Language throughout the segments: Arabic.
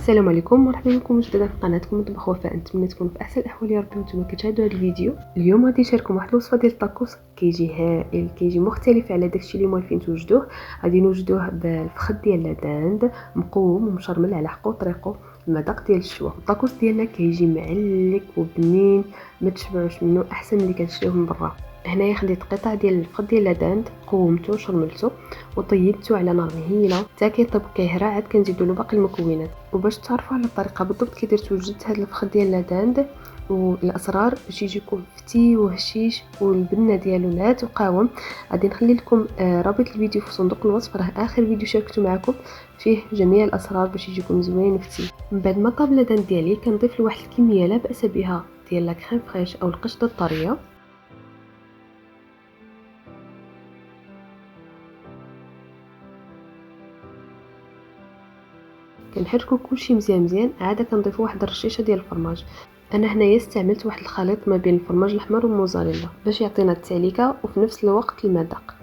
السلام عليكم، مرحبا بكم مجددا في قناتكم مطبخ وفاء. نتمنى تكونوا في احسن الاحوال يا ربي وانتم كتشاهدوا هذا الفيديو. اليوم غادي نشارككم واحد الوصفه ديال الطاكوس كيجي هائل، كيجي مختلف على داكشي اللي موالفين توجدوه. غادي نوجدوه بالفخذ ديال لاداند مقوم ومشرمل على حقو طريقو المذاق ديال الشوا. الطاكوس ديالنا كيجي معلك وبنين، ما تشبعوش منه، احسن من اللي كنشريوه من برا. هنايا خديت قطع ديال الفخذ ديال لاداند، قومته شرملته وطيبته على نار مهيله حتى كيطيب كيهرى، عاد كنزيدوا له باقي المكونات. وباش تعرفوا على الطريقه بالضبط كي درت وجدت هذا الفخذ ديال لاداند والاسرار باش يجيكم فتي وهشيش والبنه ديالو لا تقاوم، غادي نخلي لكم رابط الفيديو في صندوق الوصف، راه اخر فيديو شاركته معكم فيه جميع الاسرار باش يجيكم زوين وفتي. من بعد ما طاب لاداند ديالي كنضيف له واحد الكميه لا باس بها ديال لا كريم فريش او القشطه الطريه. كنحركو كلشي مزيان عاد كنضيفو واحد الرشيشه ديال الفرماج. انا هنايا استعملت واحد الخليط ما بين الفرماج الاحمر والموزاريلا باش يعطينا التعليكه وفي نفس الوقت المذاق.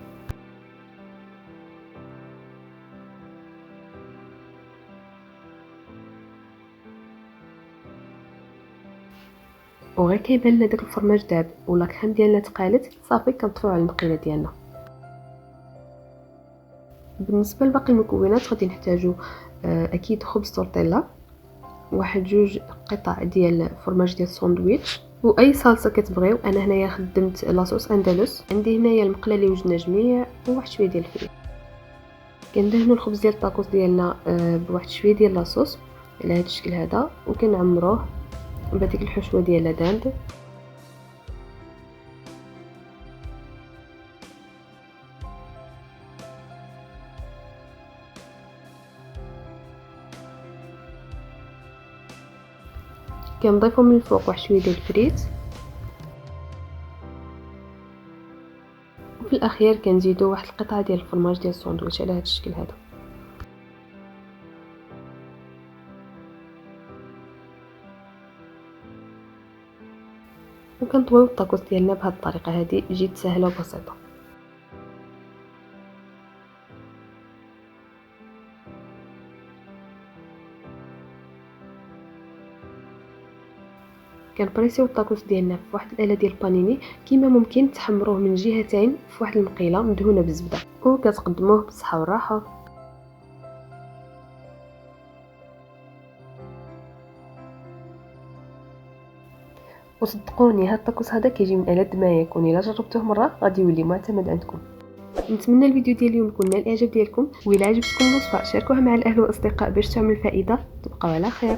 وغير كيبان لنا داك الفرماج داب ولا كريم ديالنا تقالت، صافي كنطفيو على المقيله ديالنا. بالنسبه لباقي المكونات غادي نحتاجو اكيد خبز تورتيلا، واحد جوج قطع ديال فرماج ديال الساندويتش، واي صلصه كتبغيو. انا هنايا خدمت لاصوص اندلس، عندي هنايا المقله اللي وجدنا جميع وواحد شويه ديال الفلفل. كندهنوا الخبز ديال الطاكوس ديالنا بواحد شويه ديال لاصوص على هذا الشكل هذا، وكنعمروه بهذيك الحشوه ديال لاداند. كنضيفوا من الفوق واحد شويه ديال الفريت، وفي الاخير كنزيدوا واحد القطعه ديال الفرماج ديال الساندويتش على هذا الشكل هذا. وكنطويو الطاكوس ديالنا بهذه الطريقه هذه، جيت سهله وبسيطه. كنبريسيو الطاكوس ديالنا في واحد الاله ديال البانيني، كيما ممكن تحمروه من جهتين في واحد المقيله مدهونه بالزبده، وكتقدموه بالصحه والراحه. وصدقوني هاد الطاكوس هذا كيجي من ألذ ما يكون، الا جربتوه مره غادي يولي معتمد عندكم. نتمنى الفيديو ديال اليوم يكون نال الاعجاب ديالكم، وإلا عجبتكم الوصفه شاركوها مع الاهل والاصدقاء باش تعمل فائده. تبقاو على خير.